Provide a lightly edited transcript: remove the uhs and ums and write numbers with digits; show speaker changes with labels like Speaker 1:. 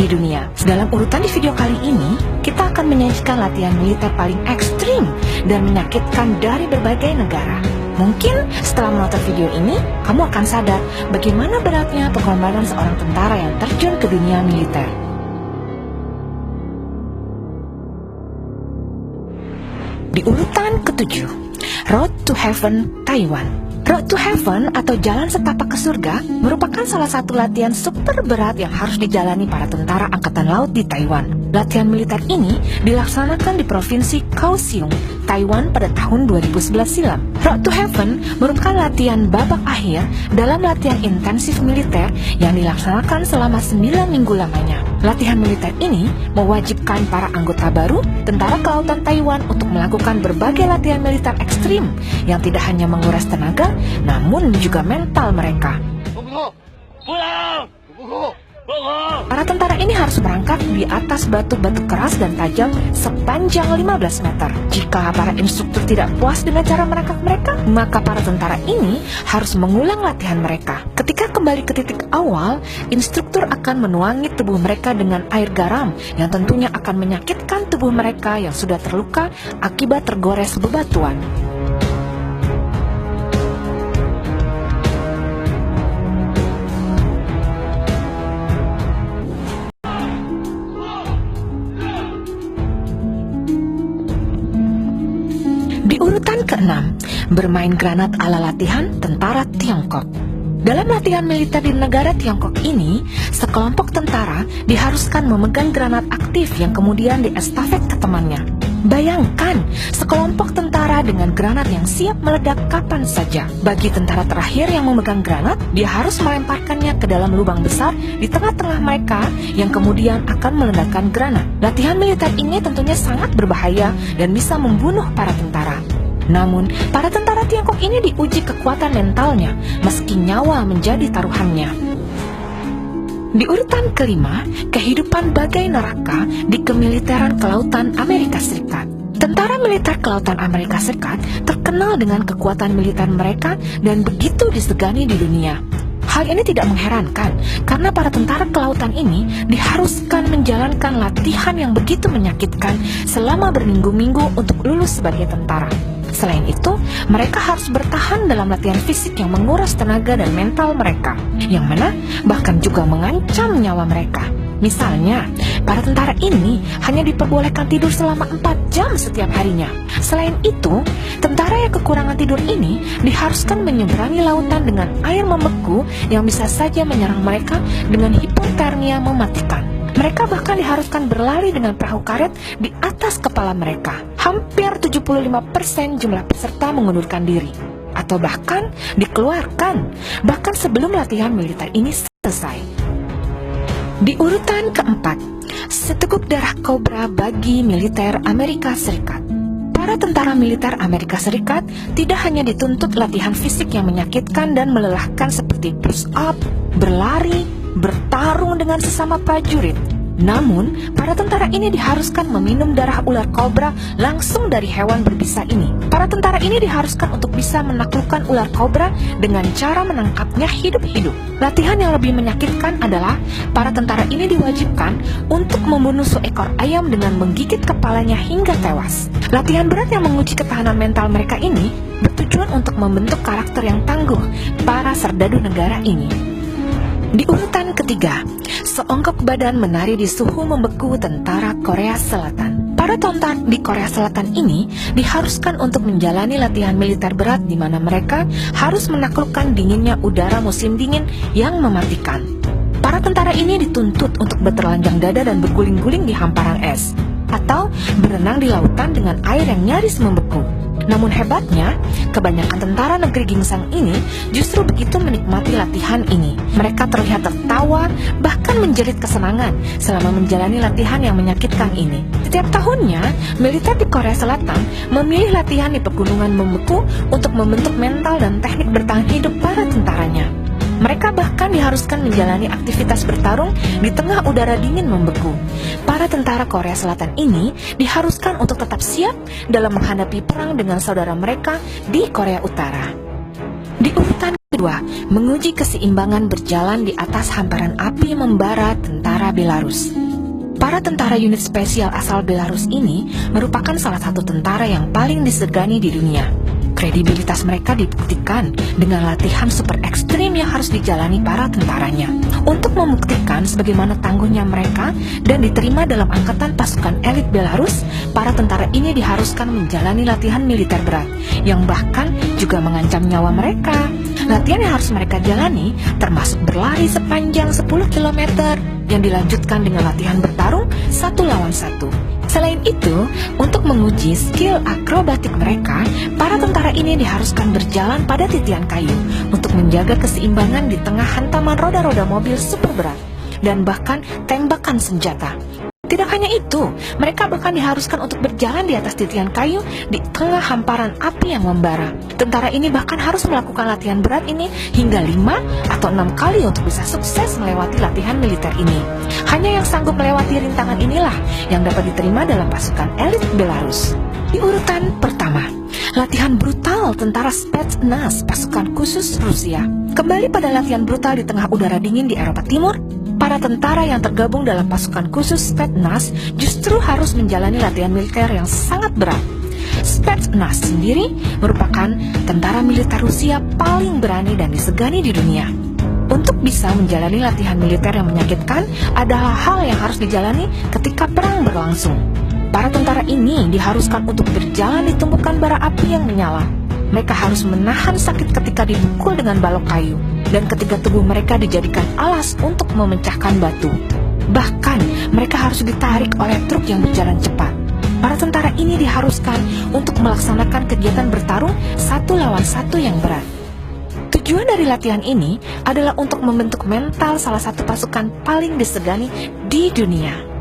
Speaker 1: di dunia. Dalam urutan di video kali ini, kita akan menyajikan latihan militer paling ekstrim dan menyakitkan dari berbagai negara. Mungkin setelah menonton video ini, kamu akan sadar bagaimana beratnya pengorbanan seorang tentara yang terjun ke dunia militer. Di urutan ke-7, Road to Heaven, Taiwan. Road to Heaven atau Jalan Setapak ke Surga merupakan salah satu latihan super berat yang harus dijalani para tentara angkatan laut di Taiwan. Latihan militer ini dilaksanakan di Provinsi Kaohsiung, Taiwan pada tahun 2011 silam. Road to Heaven merupakan latihan babak akhir dalam latihan intensif militer yang dilaksanakan selama 9 minggu lamanya. Latihan militer ini mewajibkan para anggota baru Tentara Kelautan Taiwan untuk melakukan berbagai latihan militer ekstrim yang tidak hanya menguras tenaga, namun juga mental mereka. Para tentara ini harus berangkat di atas batu-batu keras dan tajam sepanjang 15 meter. Jika para instruktur tidak puas dengan cara merangkak mereka, maka para tentara ini harus mengulang latihan mereka. Ketika kembali ke titik awal, instruktur akan menuangi tubuh mereka dengan air garam yang tentunya akan menyakitkan tubuh mereka yang sudah terluka akibat tergores bebatuan. Di urutan ke-6, bermain granat ala latihan tentara Tiongkok. Dalam latihan militer di negara Tiongkok ini, sekelompok tentara diharuskan memegang granat aktif yang kemudian diestafet ke temannya. Bayangkan, sekelompok tentara dengan granat yang siap meledak kapan saja. Bagi tentara terakhir yang memegang granat, dia harus melemparkannya ke dalam lubang besar di tengah-tengah mereka yang kemudian akan meledakkan granat. Latihan militer ini tentunya sangat berbahaya dan bisa membunuh para tentara. Namun, para tentara Tiongkok ini diuji kekuatan mentalnya meski nyawa menjadi taruhannya. Di urutan ke-5, kehidupan bagai neraka di kemiliteran kelautan Amerika Serikat. Tentara militer kelautan Amerika Serikat terkenal dengan kekuatan militer mereka dan begitu disegani di dunia. Hal ini tidak mengherankan karena para tentara kelautan ini diharuskan menjalankan latihan yang begitu menyakitkan selama berminggu-minggu untuk lulus sebagai tentara. Selain itu, mereka harus bertahan dalam latihan fisik yang menguras tenaga dan mental mereka, yang mana bahkan juga mengancam nyawa mereka. Misalnya, para tentara ini hanya diperbolehkan tidur selama 4 jam setiap harinya. Selain itu, tentara yang kekurangan tidur ini diharuskan menyeberangi lautan dengan air membeku yang bisa saja menyerang mereka dengan hipotermia mematikan. Mereka bahkan diharuskan berlari dengan perahu karet di atas kepala mereka. Hampir 75% jumlah peserta mengundurkan diri atau bahkan dikeluarkan bahkan sebelum latihan militer ini selesai. Di urutan ke-4, seteguk darah kobra bagi militer Amerika Serikat. Para tentara militer Amerika Serikat tidak hanya dituntut latihan fisik yang menyakitkan dan melelahkan seperti push up, berlari, bertarung dengan sesama prajurit. Namun, para tentara ini diharuskan meminum darah ular kobra langsung dari hewan berbisa ini. Para tentara ini diharuskan untuk bisa menaklukkan ular kobra dengan cara menangkapnya hidup-hidup. Latihan yang lebih menyakitkan adalah para tentara ini diwajibkan untuk membunuh seekor ayam dengan menggigit kepalanya hingga tewas. Latihan berat yang menguji ketahanan mental mereka ini bertujuan untuk membentuk karakter yang tangguh para serdadu negara ini. Di urutan ke-3, seonggok badan menari di suhu membeku tentara Korea Selatan. Para tentara di Korea Selatan ini diharuskan untuk menjalani latihan militer berat di mana mereka harus menaklukkan dinginnya udara musim dingin yang mematikan. Para tentara ini dituntut untuk bertelanjang dada dan berguling-guling di hamparan es, atau berenang di lautan dengan air yang nyaris membeku. Namun hebatnya, kebanyakan tentara negeri gingsang ini justru begitu menikmati latihan ini. Mereka terlihat tertawa, bahkan menjerit kesenangan selama menjalani latihan yang menyakitkan ini. Setiap tahunnya, militer di Korea Selatan memilih latihan di pegunungan membeku untuk membentuk mental dan teknik bertahan hidup para tentaranya. Mereka bahkan diharuskan menjalani aktivitas bertarung di tengah udara dingin membeku. Para tentara Korea Selatan ini diharuskan untuk tetap siap dalam menghadapi perang dengan saudara mereka di Korea Utara. Di urutan kedua, menguji keseimbangan berjalan di atas hamparan api membara tentara Belarus. Para tentara unit spesial asal Belarus ini merupakan salah satu tentara yang paling disegani di dunia. Kredibilitas mereka dibuktikan dengan latihan super ekstrim yang harus dijalani para tentaranya. Untuk membuktikan sebagaimana tangguhnya mereka dan diterima dalam angkatan pasukan elit Belarus, para tentara ini diharuskan menjalani latihan militer berat yang bahkan juga mengancam nyawa mereka. Latihan yang harus mereka jalani termasuk berlari sepanjang 10 km yang dilanjutkan dengan latihan bertarung 1 lawan 1. Selain itu, untuk menguji skill akrobatik mereka, para tentara ini diharuskan berjalan pada titian kayu untuk menjaga keseimbangan di tengah hantaman roda-roda mobil super berat dan bahkan tembakan senjata. Tidak hanya itu, mereka bahkan diharuskan untuk berjalan di atas titian kayu di tengah hamparan api yang membara. Tentara ini bahkan harus melakukan latihan berat ini hingga 5 atau 6 kali untuk bisa sukses melewati latihan militer ini. Hanya yang sanggup melewati rintangan inilah yang dapat diterima dalam pasukan elit Belarus. Di urutan pertama, latihan brutal tentara Spetsnaz pasukan khusus Rusia. Kembali pada latihan brutal di tengah udara dingin di Eropa Timur, para tentara yang tergabung dalam pasukan khusus Spetsnaz justru harus menjalani latihan militer yang sangat berat. Spetsnaz sendiri merupakan tentara militer Rusia paling berani dan disegani di dunia. Untuk bisa menjalani latihan militer yang menyakitkan adalah hal yang harus dijalani ketika perang berlangsung. Para tentara ini diharuskan untuk berjalan di tumpukan bara api yang menyala. Mereka harus menahan sakit ketika dipukul dengan balok kayu dan ketika tubuh mereka dijadikan alas untuk memecahkan batu. Bahkan mereka harus ditarik oleh truk yang berjalan cepat. Para tentara ini diharuskan untuk melaksanakan kegiatan bertarung 1 lawan 1 yang berat. Tujuan dari latihan ini adalah untuk membentuk mental salah satu pasukan paling disegani di dunia.